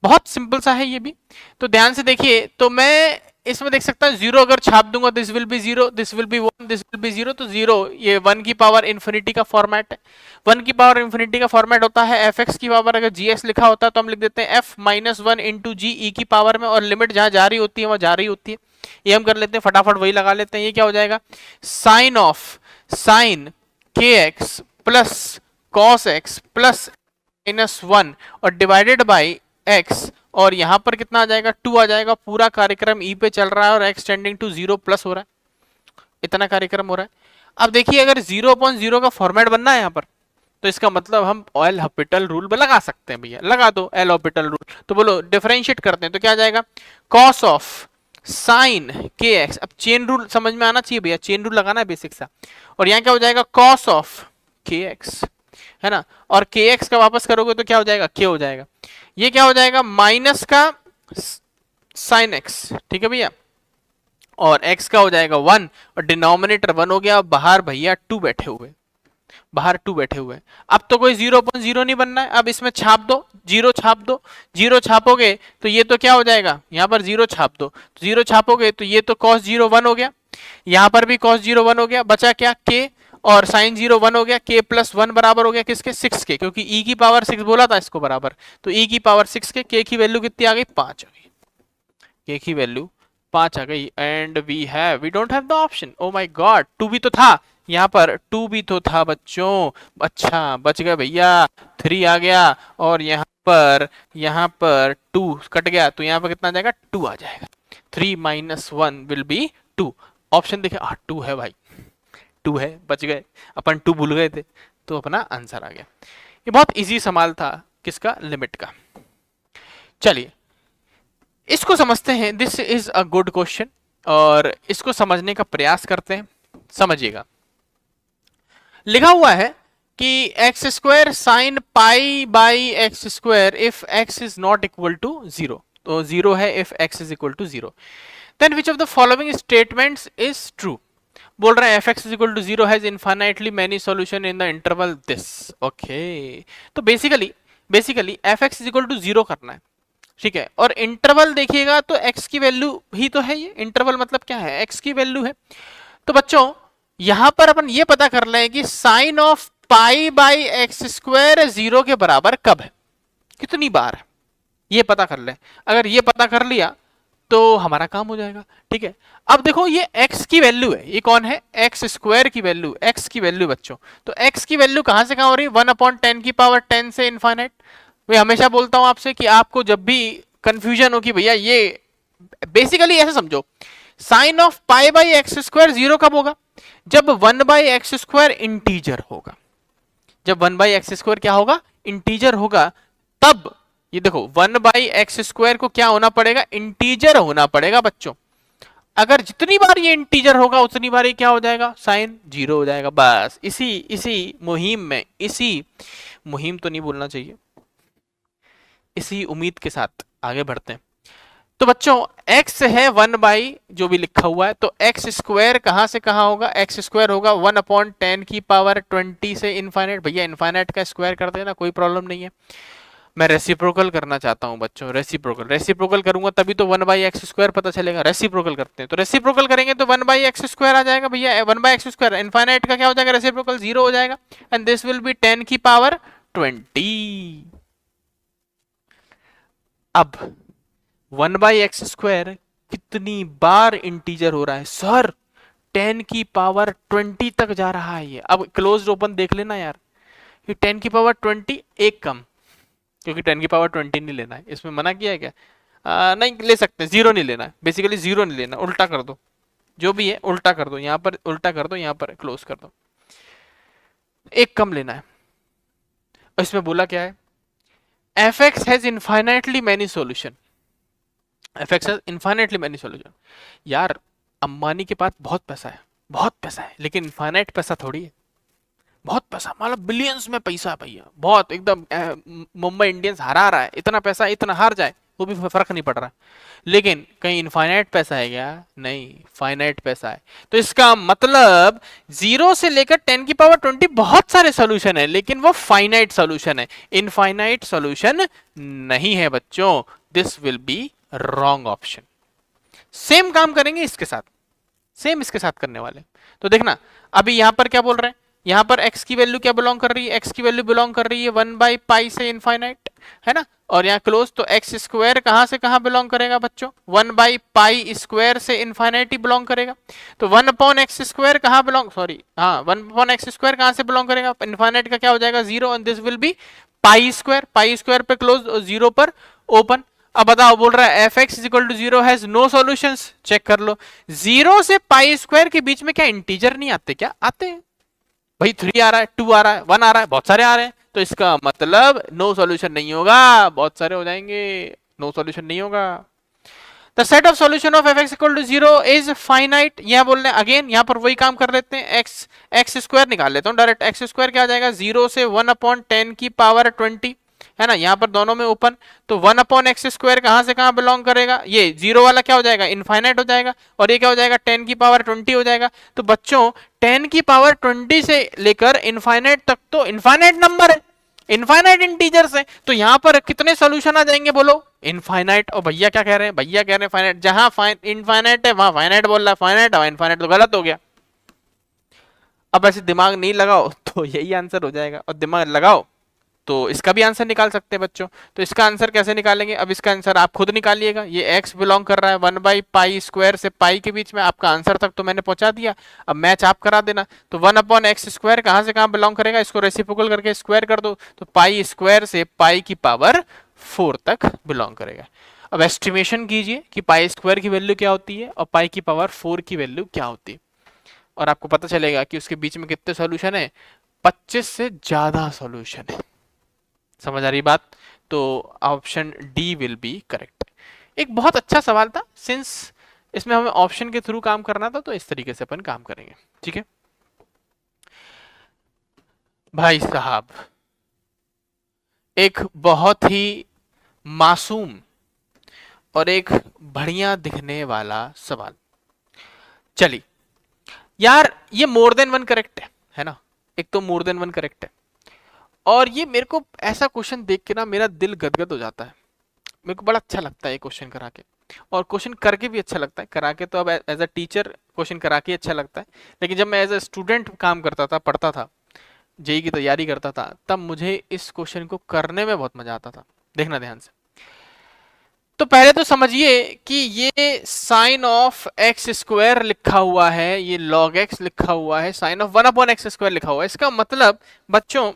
बहुत सिंपल सा है ये भी, तो ध्यान से देखिए। तो मैं इसमें देख सकता है जीरो अगर छाप दूंगा this will B zero, this will B one, this will B zero, तो जीरो ये 1 की पावर इन्फिनिटी का फॉर्मेट है। 1 की पावर इन्फिनिटी का फॉर्मेट होता है एफ एक्स की पावर, अगर जी एक्स लिखा होता है तो हम लिख देते हैं एफ माइनस वन इंटू जी ई की पावर में, और लिमिट जहां जा रही होती है वहां जा रही होती है। ये हम कर लेते हैं फटाफट, वही लगा लेते हैं। ये क्या हो जाएगा, साइन ऑफ साइन के x plus cos x plus minus one और डिवाइडेड बाई एक्स, और यहां पर कितना आ जाएगा 2 आ जाएगा। पूरा कार्यक्रम ई पे चल रहा है और एक्स टेंडिंग टू 0 प्लस हो रहा है, इतना कार्यक्रम हो रहा है। अब देखिए अगर 0/0 का फॉर्मेट बनना है यहां पर, तो इसका मतलब हम एल हॉपिटल रूल लगा सकते हैं भैया, लगा दो एल हॉपिटल रूल। तो बोलो डिफरेंशिएट करते हैं तो क्या आ जाएगा, कॉस ऑफ साइन के एक्स, अब चेन रूल समझ में आना चाहिए भैया, चेन रूल लगाना है बेसिक सा, और यहाँ क्या हो जाएगा कॉस ऑफ के एक्स, है ना, और के एक्स का वापस करोगे तो क्या हो जाएगा के हो जाएगा। ये क्या हो जाएगा माइनस का साइन एक्स, ठीक है भैया, और x का हो जाएगा 1 और डिनोमिनेटर 1 हो गया। बाहर भैया 2 बैठे हुए, बाहर 2 बैठे हुए। अब तो कोई 0/0 नहीं बनना है, अब इसमें छाप दो, 0 छाप दो, 0 छापोगे तो ये तो क्या हो जाएगा, यहां पर 0 छाप दो, 0 छापोगे तो ये तो cos 0 1 हो गया, यहां पर भी cos 0 1 हो गया, बचा क्या k, और साइन 0 1 हो गया, k प्लस 1 बराबर हो गया किसके 6 के, क्योंकि e की पावर 6 बोला था इसको बराबर, तो e की पावर 6 के, k की वैल्यू कितनी आ गई 5 आ गई, k की वैल्यू 5 आ गई। And we don't have the option, oh my god 2 भी तो था यहाँ पर, 2 भी तो था बच्चों, अच्छा बच गए भैया, 3 आ गया, और यहाँ पर 2 कट गया, तो यहाँ पर कितना आ जाएगा 2 आ जाएगा, 3 माइनस 1 विल बी 2। ऑप्शन देखे 2 है भाई, 2 है, बच गए, अपन 2 भूल गए थे तो अपना आंसर आ गया। ये बहुत इजी सवाल था, किसका, लिमिट का। चलिए इसको समझते हैं, this is a good question, और इसको समझने का प्रयास करते हैं। समझिएगा, लिखा हुआ है कि x square sine pi by x square if x is not equal to 0, तो 0 है if x is equal to 0, then which of the following statements is true. बोल रहे हैं f x is equal to 0 has infinitely many solution in the interval this, okay. तो basically f x is equal to 0 करना है, ठीक है, और इंटरवल देखिएगा तो x की वैल्यू ही तो है, ये इंटरवल मतलब क्या है, x की वैल्यू है। तो बच्चों यहां पर अपन ये पता कर लें कि sine of pi by x square 0 के बराबर कब है, कितनी बार है, ये पता कर लें। अगर ये पता कर लिया तो हमारा काम हो जाएगा, ठीक है। अब देखो ये x की वैल्यू है, ये कौन है, एक्स स्क्वायर की वैल्यू, x की वैल्यू बच्चों, तो x की वैल्यू कहां से कहां हो रही है, 1/10 की पावर 10 से इनफाइनाइट। मैं हमेशा बोलता हूं आपसे कि आपको जब भी कंफ्यूजन हो कि भैया ये बेसिकली ऐसे समझो, sine of pi by x square 0 कब होगा, जब 1 बाई एक्स स्क्वायर इंटीजर होगा, जब 1 बाई एक्स स्क्वायर क्या होगा, इंटीजर होगा, तब ये देखो 1 बाई एक्स स्क्वायर को क्या होना पड़ेगा, इंटीजर होना पड़ेगा बच्चों। अगर जितनी बार ये इंटीजर होगा उतनी बार ये क्या हो जाएगा, साइन 0 हो जाएगा। बस इसी मुहिम में, इसी मुहिम तो नहीं बोलना चाहिए, इसी उम्मीद के साथ आगे बढ़ते हैं। तो बच्चों x है 1 बाई जो भी लिखा हुआ है, तो x स्क्वायर कहां से कहां होगा, x स्क्वायर होगा 1/10 की पावर 20 से इनफाइनाइट। भैया इनफाइनाइट का स्क्वायर कर देना, कोई प्रॉब्लम नहीं है। मैं रेसिप्रोकल करना चाहता हूं बच्चों, रेसिप्रोकल करूंगा तभी तो 1 बाई एक्स स्क्वायर पता चलेगा। रेसिप्रोकल करते हैं, तो रेसिप्रोकल करेंगे तो 1 बाई एक्स स्क्वायर आ जाएगा भैया, 1 बाई एक्स स्क्वायर इनफाइनाइट का क्या हो जाएगा, रेसिप्रोकल 0 हो जाएगा, एंड दिस विल बी 10 की पावर 20। अब 1 बाई एक्स स्क्वायर कितनी बार इंटीजर हो रहा है सर, 10 की पावर 20 तक जा रहा है ये। अब क्लोज्ड ओपन देख लेना यार, ये 10 की पावर 20 एक कम, क्योंकि 10 की पावर 20 नहीं लेना है, इसमें मना किया है क्या, नहीं ले सकते, 0 नहीं लेना है, बेसिकली 0 नहीं लेना, उल्टा कर दो, जो भी है उल्टा कर दो, यहाँ पर उल्टा कर दो, यहाँ पर क्लोज कर दो, एक कम लेना है। इसमें बोला क्या है, f x has infinitely many solution, F x has infinitely many solution. यार अंबानी के पास बहुत पैसा है, लेकिन इनफाइनाइट पैसा थोड़ी है, बहुत पैसा, मतलब बिलियंस में पैसा है भैया, बहुत एकदम, मुंबई इंडियंस हरा रहा है, इतना पैसा, इतना हार जाए वो भी फर्क नहीं पड़ रहा, लेकिन कहीं इनफाइनाइट पैसा है क्या, नहीं, फाइनाइट पैसा है। तो इसका मतलब 0 से लेकर 10 की पावर 20 बहुत सारे सोल्यूशन है, लेकिन वो फाइनाइट सोल्यूशन है, इनफाइनाइट सोल्यूशन नहीं है बच्चों। This will be wrong option. Same काम करेंगे इसके साथ, सेम इसके साथ करने वाले। तो देखना अभी यहां पर क्या बोल रहे हैं, यहां पर x की वैल्यू क्या बिलोंग कर रही है, x की वैल्यू बिलोंग कर रही है 1/π से इनफाइनाइट, है ना, और यहाँ क्लोज, तो एक्स स्क्वायर कहां से कहां बिलोंग करेगा बच्चों, 1/π² से इनफाइनाइट ही बिलोंग करेगा। तो 1/x² कहां बिलोंग, सॉरी हाँ 1/x² कहां से बिलोंग करेगा, इनफाइनाइट का क्या हो जाएगा 0, एंड दिस विल बी π² पे क्लोज और 0 पर ओपन। अब बताओ, बोल रहा है f x equal to 0 has no solutions, check कर लो, 0 से π² के बीच में क्या इंटीजर नहीं आते, क्या आते हैं भाई, 3 आ रहा है, 2 आ रहा है, 1 आ रहा है, बहुत सारे आ रहे हैं, तो इसका मतलब नो सॉल्यूशन नहीं होगा, बहुत सारे हो जाएंगे, नो सॉल्यूशन नहीं होगा। The set of solution of f x equal to 0 is finite, यह बोलने अगेन यहां पर वही काम कर लेते हैं, एक्स स्क्वायर निकाल लेता हूं डायरेक्ट, एक्स स्क्वायर क्या आ जाएगा 0 से 1/10⁻20, है ना, यहाँ पर दोनों में ओपन, तो 1/x² कहां से कहां बिलोंग करेगा, ये 0 वाला क्या हो जाएगा इनफाइनाइट हो जाएगा, और ये क्या हो जाएगा 10⁻20 हो जाएगा। तो बच्चों 10⁻20 से लेकर इनफाइनाइट तक तो इनफाइनाइट नंबर है, इनफाइनाइट इंटीजर्स है, तो यहां पर कितने सोल्यूशन आ जाएंगे बोलो, इनफाइनाइट। और भैया क्या कह रहे हैं, भैया कह रहे हैं फाइनाइट, जहां इनफाइनाइट है वहां फाइनाइट बोल रहा है, फाइनाइट और इनफाइनाइट तो गलत हो गया। अब ऐसे दिमाग नहीं लगाओ तो यही आंसर हो जाएगा, और दिमाग लगाओ तो इसका भी आंसर निकाल सकते हैं बच्चों। तो इसका आंसर कैसे निकालेंगे, अब इसका आंसर आप खुद निकालिएगा, ये x बिलोंग कर रहा है 1/π² से पाई के बीच में, आपका आंसर तक तो मैंने पहुंचा दिया, अब मैच आप करा देना। तो 1/x² कहां से कहां बिलोंग करेगा, इसको रेसिप्रोकल करके स्क्वायर कर दो, तो π² से π⁴ तक बिलोंग करेगा। अब एस्टिमेशन कीजिए कि π² की वैल्यू क्या होती है और π⁴ की वैल्यू क्या होती है, और आपको पता चलेगा कि उसके बीच में कितने सॉल्यूशन है, 25 से ज्यादा सॉल्यूशन है। समझ आ रही बात, तो option D will be correct. एक बहुत अच्छा सवाल था, सिंस इसमें हमें ऑप्शन के थ्रू काम करना था, तो इस तरीके से अपन काम करेंगे, ठीक है भाई साहब। एक बहुत ही मासूम और एक बढ़िया दिखने वाला सवाल, चलिए यार, ये मोर देन वन करेक्ट है ना, एक तो मोर देन वन करेक्ट है, और ये मेरे को ऐसा क्वेश्चन देख के ना मेरा दिल गदगद हो जाता है, मेरे को बड़ा अच्छा लगता है ये क्वेश्चन करा के, और क्वेश्चन करके भी अच्छा लगता है, करा के तो अब एज अ टीचर क्वेश्चन करा के अच्छा लगता है, लेकिन जब मैं एज अ स्टूडेंट काम करता था, पढ़ता था, जेई की तैयारी करता था, तब मुझे इस क्वेश्चन को करने में बहुत मजा आता था। देखना ध्यान से, तो पहले तो समझिए कि ये साइन ऑफ x² लिखा हुआ है, ये log x लिखा हुआ है, साइन ऑफ 1/x² लिखा हुआ है, इसका मतलब बच्चों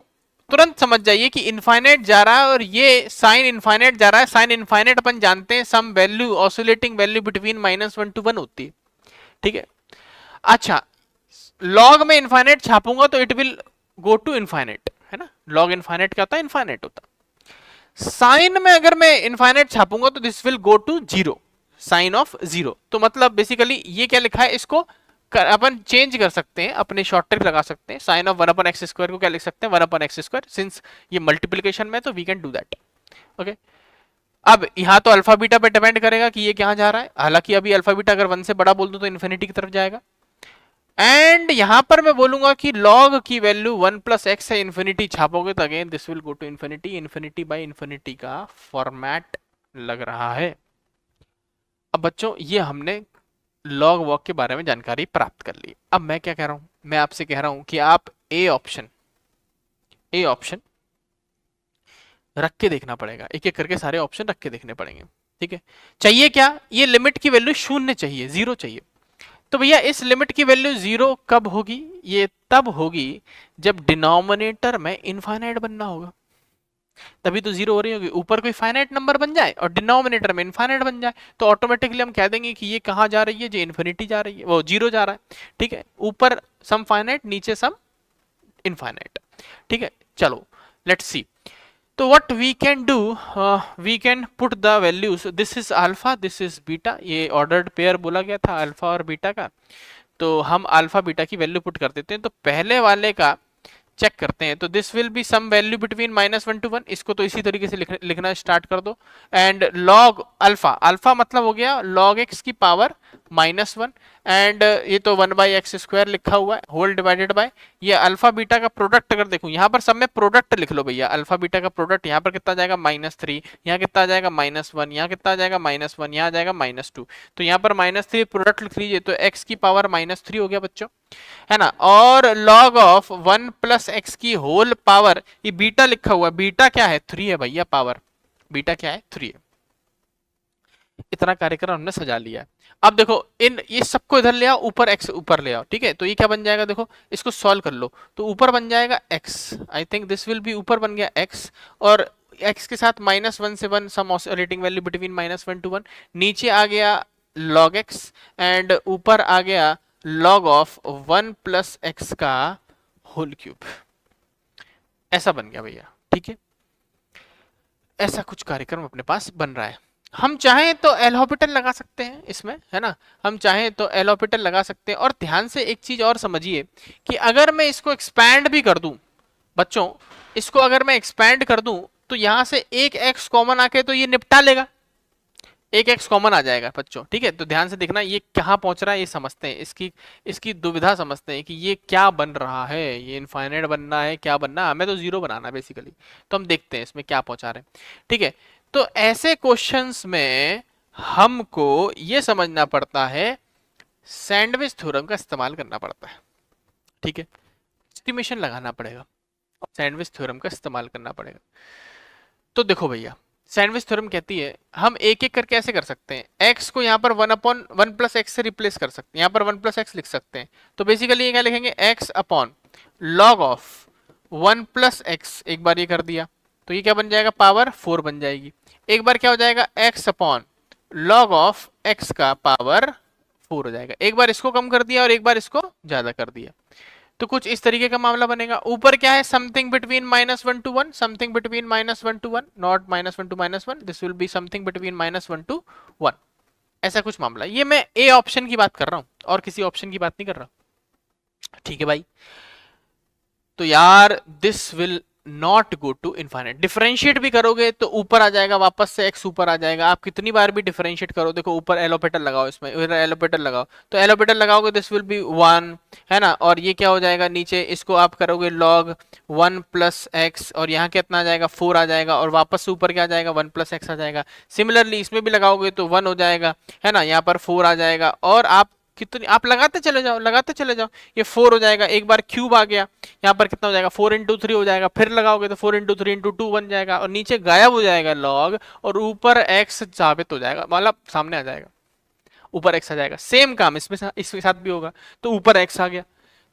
तुरंत समझ जाइए कि इनफाइनाइट जा रहा है और ये साइन इनफाइनाइट जा रहा है। साइन इनफाइनाइट अपन जानते हैं some value oscillating value between -1 to 1 होती है, ठीक है। अच्छा, लॉग में इनफाइनाइट छापूंगा तो it will go to infinite, है ना, लॉग इनफाइनाइट क्या होता है, इनफाइनाइट होता है। साइन में अगर मैं इनफाइनाइट छापूंगा तो this will go to 0, sine of 0। तो मतलब बेसिकली ये क्या लिखा है, इसको अपन चेंज कर सकते हैं, अपने शॉर्ट ट्रिक लगा सकते हैं, साइन ऑफ 1/x² को क्या लिख सकते हैं 1/x², सिंस ये मल्टीप्लिकेशन में, तो we can do that, okay. अब यहाँ तो अल्फा बीटा पे डिपेंड करेगा कि ये कहाँ जा रहा है, हालांकि अभी अल्फा बीटा अगर 1 से बड़ा बोल दूं तो इन्फिनिटी की तरफ जाएगा, एंड यहां पर मैं बोलूंगा कि log की वैल्यू 1+x है, इन्फिनिटी छापोगे तो again this will go to infinity, infinity by infinity का फॉर्मेट लग रहा है। अब बच्चों ये हमने लॉग वॉक के बारे में जानकारी प्राप्त कर ली। अब मैं क्या कह रहा हूं, मैं आपसे कह रहा हूं कि आप ए ऑप्शन रख के देखना पड़ेगा, एक एक करके सारे ऑप्शन रख के देखने पड़ेंगे, ठीक है। चाहिए क्या, ये लिमिट की वैल्यू 0 चाहिए, 0 चाहिए। तो भैया इस लिमिट की वैल्यू 0 कब होगी, ये तब होगी जब डिनोमिनेटर में इनफाइनाइट बनना होगा, तभी तो 0 हो रही होगी। ऊपर कोई फाइनाइट नंबर बन जाए और डिनोमिनेटर में इनफाइनाइट बन जाए तो ऑटोमेटिकली हम कह देंगे कि ये कहाँ जा रही है, जो इन्फिनिटी जा रही है, वो 0 जा रहा है, ठीक है। ऊपर सम फाइनाइट, नीचे सम इनफाइनाइट, ठीक है। चलो लेट्स सी, तो what we can do, we can put the values, this is alpha, this is beta, ये ordered pair बोला गया था अल्फा और बीटा का, तो हम अल्फा बीटा की वैल्यू पुट कर देते हैं। तो पहले वाले का चेक करते हैं, तो this will be some value between -1 to 1, इसको तो इसी तरीके से लिखना स्टार्ट कर दो, एंड log अल्फा, अल्फा मतलब हो गया log x की पावर -1 एंड ये तो 1/x² लिखा हुआ है होल डिवाइडेड बाय ये अल्फा बीटा का प्रोडक्ट। अगर देखूं यहाँ पर सब में प्रोडक्ट लिख लो भैया, अल्फा बीटा का प्रोडक्ट यहाँ पर कितना जाएगा -3, यहाँ कितना आ जाएगा -1, यहाँ कितना आ जाएगा -1, यहाँ आ जाएगा -2, तो यहाँ पर -3 प्रोडक्ट लिख लीजिए तो x की पावर -3 हो गया बच्चों, है ना। और log ऑफ 1 + x की होल पावर, ये बीटा लिखा हुआ है, बीटा क्या है 3 है भैया, पावर बीटा क्या है 3 है। इतना कार्यक्रम हमने सजा लिया है। अब देखो इन ये सबको इधर ले आओ, ऊपर x ऊपर ले आओ, ठीक है। तो ये क्या बन जाएगा, देखो इसको सॉल्व कर लो तो ऊपर बन जाएगा x, I think this will B, ऊपर बन गया x और x के साथ -1 से 1 सम ऑसिलेटिंग वैल्यू बिटवीन -1 to 1, नीचे आ गया log x एंड ऊपर आ गया log ऑफ 1 + x का होल क्यूब। ऐसा बन गया भैया, ठीक है। ऐसा कुछ कार्यक्रम अपने पास बन रहा है। हम चाहें तो एल हॉपिटल लगा सकते हैं इसमें, है ना, हम चाहें तो एल हॉपिटल लगा सकते हैं। और ध्यान से एक चीज और समझिए कि अगर मैं इसको एक्सपैंड भी कर दूं बच्चों, इसको अगर मैं एक्सपैंड कर दूं तो यहां से एक x कॉमन आके तो ये निपटा लेगा, एक x कॉमन आ जाएगा बच्चों, ठीक है। तो ध्यान से देखना ये कहाँ पहुंच रहा है, ये समझते हैं, इसकी दुविधा समझते हैं कि ये क्या बन रहा है, ये इनफाइनाइट बनना है, क्या बनना है, हमें तो 0 बनाना है बेसिकली। तो हम देखते हैं इसमें क्या पहुंचा रहे हैं, ठीक है। तो ऐसे क्वेश्चंस में हमको ये समझना पड़ता है, सैंडविच थ्योरम का इस्तेमाल करना पड़ता है, ठीक है। एस्टिमेशन लगाना पड़ेगा, सैंडविच थ्योरम का इस्तेमाल करना पड़ेगा। तो देखो भैया, सैंडविच थ्योरम कहती है हम एक एक करके ऐसे कर सकते हैं, x को यहाँ पर 1/1 + x से रिप्लेस कर सकते हैं, यहाँ पर 1 + x लिख सकते हैं। तो बेसिकली ये क्या लिखेंगे, x upon log of 1 + x, एक बार ये कर दिया तो ये क्या बन जाएगा, पावर 4 बन जाएगी। एक बार क्या हो जाएगा, x upon log of x का पावर 4 हो जाएगा। एक बार इसको कम कर दिया और एक बार इसको ज्यादा कर दिया, तो कुछ इस तरीके का मामला बनेगा। ऊपर क्या है, something between -1 to 1, something between -1 to 1, not -1 to -1, this will be something between -1 to 1, ऐसा कुछ मामला। ये मैं ए ऑप्शन की बात कर रहा हूं और किसी ऑप्शन की बात नहीं कर रहा, ठीक है भाई। तो यार this will not go to infinite, differentiate भी करोगे तो ऊपर आ जाएगा, वापस से x ऊपर आ जाएगा। आप कितनी बार भी डिफरेंशिएट करो, देखो ऊपर एलोपेटल लगाओ, इसमें एलोपेटल लगाओ, तो एलोपेटल लगाओगे दिस विल बी 1, है ना। और ये क्या हो जाएगा, नीचे इसको आप करोगे log 1 + x और यहाँ कितना आ जाएगा, 4 आ जाएगा, और वापस से ऊपर क्या आ जाएगा, 1 + x आ जाएगा। सिमिलरली इसमें भी लगाओगे तो 1 हो जाएगा, है ना, यहाँ पर 4 आ जाएगा, और आप कितनी आप लगाते चले जाओ, लगाते चले जाओ, ये 4 हो जाएगा। एक बार क्यूब आ गया, यहाँ पर कितना हो जाएगा, 4 × 3 हो जाएगा, फिर लगाओगे तो 4 × 3 × 2 बन जाएगा, और नीचे गायब हो जाएगा log, और ऊपर x साबित हो जाएगा, मतलब सामने आ जाएगा, ऊपर x आ जाएगा। सेम काम इसके साथ भी होगा, तो ऊपर x आ गया।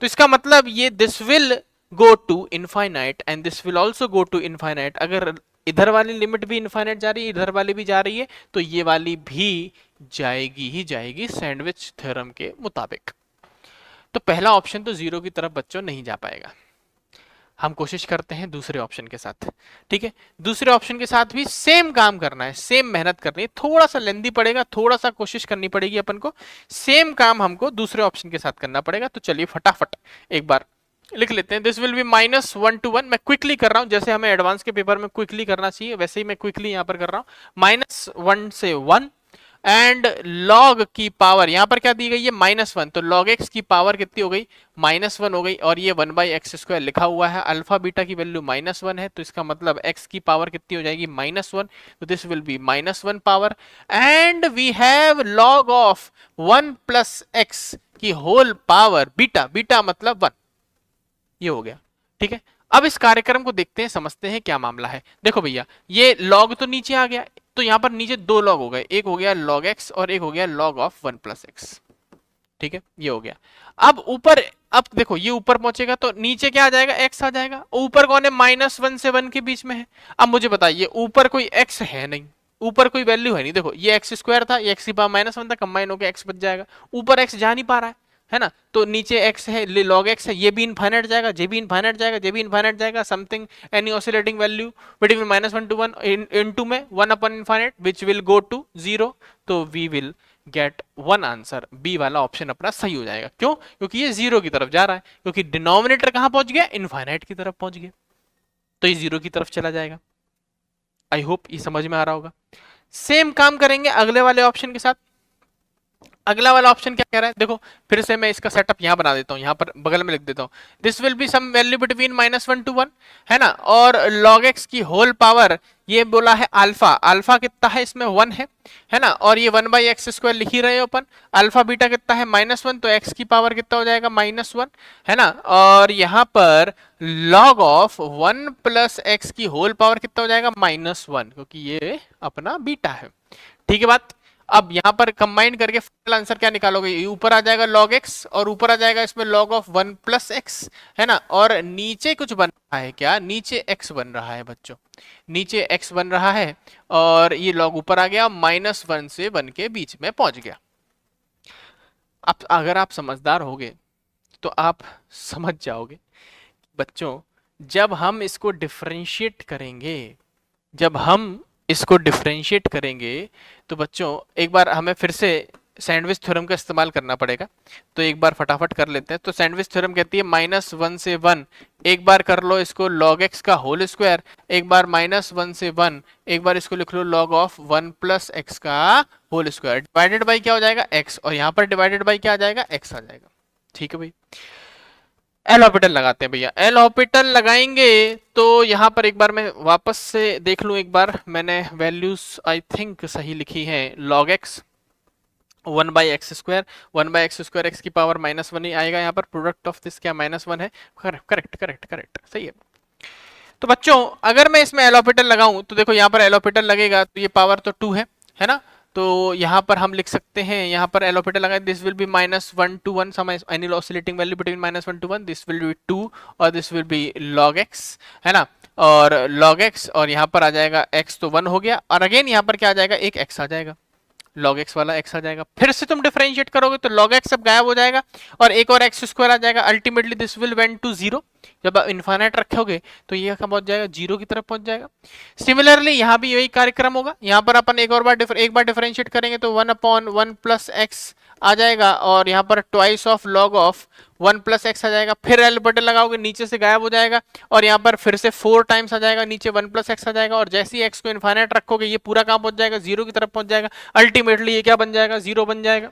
तो इसका मतलब ये this will go to infinite and this will also go to infinite. अगर इधर वाली लिमिट भी इनफाइनाइट जा रही है, इधर वाली भी जा रही है, तो ये वाली भी जाएगी ही जाएगी सैंडविच थ्योरम के मुताबिक। तो पहला ऑप्शन तो 0 की तरफ बच्चों नहीं जा पाएगा। हम कोशिश करते हैं दूसरे ऑप्शन के साथ, ठीक है। दूसरे ऑप्शन के साथ भी सेम काम करना है, सेम मेहनत करनी है, थोड़ा सा लेंदी पड़ेगा, थोड़ा सा कोशिश करनी पड़ेगी अपन को, सेम काम हमको दूसरे ऑप्शन के साथ करना पड़ेगा। तो चलिए फटाफट एक बार लिख लेते हैं। दिस विल बी -1 to 1, मैं क्विकली कर रहा हूं, जैसे हमें एडवांस के पेपर में क्विकली करना चाहिए वैसे ही मैं क्विकली यहां पर कर रहा हूं। -1 से 1 एंड log की पावर यहां पर क्या दी गई है, -1, तो log x की पावर कितनी हो गई, -1 हो गई, और ये 1/x² लिखा हुआ है, अल्फा बीटा की वैल्यू -1 है, तो इसका मतलब x की पावर कितनी हो जाएगी, -1, तो this will be -1 power, and we have log of 1 + x की होल पावर बीटा मतलब 1, ये हो गया, ठीक है। अब इस कार्यक्रम को देखते हैं, समझते हैं क्या मामला है। देखो भैया, ये log तो नीचे आ गया, तो यहां पर नीचे 2 log हो गए, एक हो गया log x और एक हो गया log ऑफ 1 + x, ठीक है, ये हो गया। अब ऊपर, अब देखो ये ऊपर पहुंचेगा तो नीचे क्या आ जाएगा, x आ जाएगा। ऊपर कौन है, -1 से 1 के बीच में है। अब मुझे बताइए, ऊपर कोई x है नहीं, ऊपर कोई वैल्यू है नहीं। देखो ये x² था, ये x की पावर -1 था, कंबाइन होकर x बच जाएगा, ऊपर x जा नहीं पा रहा है ना, तो नीचे x है, log x है, ये भी इनफाइनाइट जाएगा, ये भी इनफाइनाइट जाएगा, ये भी इनफाइनाइट जाएगा, something any oscillating value between -1 to 1 into में 1/इनफाइनाइट व्हिच विल गो टू 0, तो we will get 1 answer, B वाला ऑप्शन अपना सही हो जाएगा। क्यों, क्योंकि ये 0 की तरफ जा रहा है, क्योंकि डिनोमिनेटर कहां पहुंच गया, इनफाइनाइट की तरफ पहुंच गया, तो ये 0 की तरफ चला जाएगा। आई होप ये समझ में आ रहा होगा। सेम काम करेंगे अगले वाले ऑप्शन के साथ। अगला वाला ऑप्शन क्या कह रहा है, देखो फिर से मैं इसका सेटअप यहाँ बना देता हूँ, यहाँ पर बगल में लिख देता हूँ, this will be some value between -1 to 1, है ना, और log x की होल पावर ये बोला है अल्फा, अल्फा कितना है इसमें 1 है ना, और ये 1/x² लिख ही रहे हो अपन, अल्फा बीटा कितना है -1, तो x की पावर कितना हो जाएगा -1, है ना, और यहाँ पर log ऑफ 1 + x की होल पावर कितना हो जाएगा -1, क्योंकि ये अपना बीटा है, ठीक है बात। अब यहाँ पर कंबाइन करके फाइनल आंसर क्या निकालोगे, ये ऊपर आ जाएगा log x और ऊपर आ जाएगा इसमें log ऑफ 1 + x, है ना, और नीचे कुछ बन रहा है, क्या नीचे x बन रहा है बच्चों, नीचे x बन रहा है, और ये log ऊपर आ गया, -1 से बन के बीच में पहुंच गया। अब अगर आप समझदार होगे तो आप समझ जाओगे बच्चों, जब हम इसको डिफरेंशिएट करेंगे, जब हम इसको डिफरेंशिएट करेंगे तो बच्चों एक बार हमें फिर से सैंडविच थ्योरम का इस्तेमाल करना पड़ेगा, तो एक बार फटाफट कर लेते हैं। तो सैंडविच थ्योरम कहती है -1 से 1, एक बार कर लो इसको log x का होल स्क्वायर, एक बार -1 से 1, एक बार इसको लिख लो log ऑफ 1 + x का होल स्क्वायर, डिवाइडेड बाई क्या हो जाएगा x, और यहाँ पर डिवाइडेड बाई क्या आ जाएगा x आ जाएगा, ठीक है भाई। एल ऑर्बिटल लगाते हैं भैया, एल ऑर्बिटल लगाएंगे तो यहाँ पर एक बार मैं वापस से देख लूं, एक बार मैंने वैल्यूज आई थिंक सही लिखी है, log x 1/x², 1/x² x की पावर -1 ही आएगा, यहाँ पर प्रोडक्ट ऑफ दिस क्या -1 है, करेक्ट करेक्ट करेक्ट सही है। तो बच्चों अगर मैं इसमें एल ऑर्बिटल लगाऊं तो देखो यहाँ पर एल ऑर्बिटल लगेगा तो ये पावर तो 2 है ना, तो यहाँ पर हम लिख सकते हैं, यहाँ पर एल ऑर्बिटल लगाए, this will be -1 to 1 some any oscillating value between -1 to 1, this will be 2 और this will be log x, है ना, और log x और यहाँ पर आ जाएगा x तो 1 हो गया, और अगेन यहाँ पर क्या आ जाएगा, एक x आ जाएगा, log x वाला x आ जाएगा, फिर से तुम डिफरेंशिएट करोगे तो log x सब गायब हो जाएगा और एक और x² आ जाएगा, ultimately this will went to 0, जब आप इनफाइनाइट रखोगे तो ये कहाँ पहुंच जाएगा, 0 की तरफ पहुंच जाएगा। सिमिलरली यहाँ भी यही कार्यक्रम होगा, यहाँ पर अपन एक बार डिफरेंशिएट करेंगे तो 1/1 + x आ जाएगा, और यहाँ पर twice of log of 1 + x आ जाएगा, फिर एल बटन लगाओगे नीचे से गायब हो जाएगा, और यहाँ पर फिर से 4 टाइम्स आ जाएगा, नीचे 1 + x आ जाएगा, और जैसे ही x को इनफाइनाइट रखोगे ये पूरा कहाँ पहुंच जाएगा, 0 की तरफ पहुंच जाएगा, अल्टीमेटली ये क्या बन जाएगा, 0 बन जाएगा।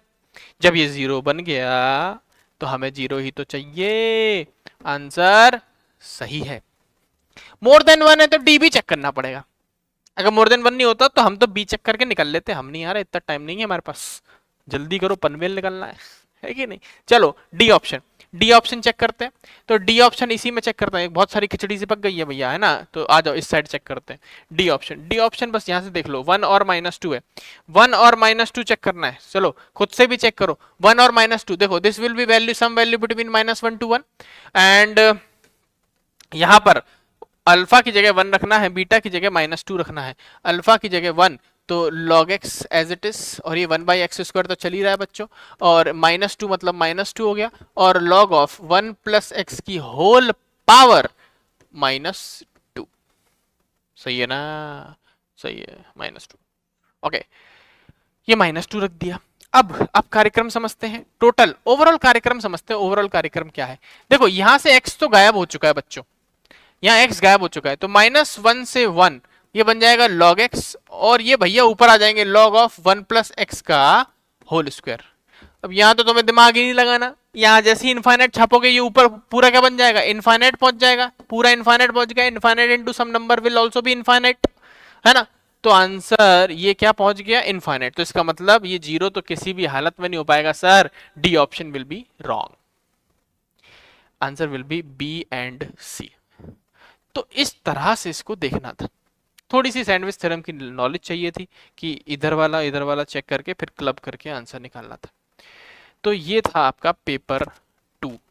जब ये 0 बन गया तो हमें 0 ही तो चाहिए, आंसर सही है। मोर देन 1 है तो डी भी चेक करना पड़ेगा, अगर मोर देन 1 नहीं होता तो हम तो बी चेक करके निकल लेते, हम नहीं आ रहा, इतना टाइम नहीं है हमारे पास, जल्दी करो पनवेल निकलना है कि नहीं। चलो D option, D option check करते हैं, तो डी ऑप्शन इसी में चेक करते हैं, बहुत सारी खिचड़ी से पक गई है भैया, है ना, तो आ जाओ इस साइड चेक करते हैं। डी ऑप्शन, डी ऑप्शन बस यहाँ से देख लो, 1 और -2 है, 1 और -2 चेक करना है, चलो खुद से भी चेक करो, 1 और -2 देखो, this will be value some value between -1 to 1, and यहाँ पर अल्फा की जगह 1 रखना है, बीटा की जगह -2 रखना है, अल्फा की जगह 1 तो log x as it is, और ये 1/x² तो चल ही रहा है बच्चों, और -2 मतलब -2 हो गया, और log ऑफ 1 + x की होल पावर -2, सही है ना, सही है, -2, ओके, ये -2 रख दिया। अब कार्यक्रम समझते हैं, टोटल ओवरऑल कार्यक्रम समझते हैं, ओवरऑल कार्यक्रम क्या है। देखो यहां से x तो गायब हो चुका है बच्चों, यहाँ x गायब हो चुका है, तो -1 से 1 ये बन जाएगा log x, और ये भैया ऊपर आ जाएंगे log ऑफ 1 + x का होल स्क्वायर। अब यहाँ तो तुम्हें दिमाग ही नहीं लगाना, यहाँ जैसे ही इनफाइनाइट छापोगे ये ऊपर पूरा क्या बन जाएगा, इनफाइनाइट पहुंच जाएगा, पूरा इनफाइनाइट पहुंच गया, infinite into some number will also be infinite, है ना, तो आंसर ये क्या पहुंच गया, इनफाइनाइट, तो इसका मतलब ये 0 तो किसी भी हालत में नहीं हो पाएगा sir, D option will be wrong, answer will be B and C. तो इस तरह से इसको देखना था, थोड़ी सी सैंडविच थ्योरम की नॉलेज चाहिए थी कि इधर वाला चेक करके फिर क्लब करके आंसर निकालना था। तो ये था आपका पेपर 2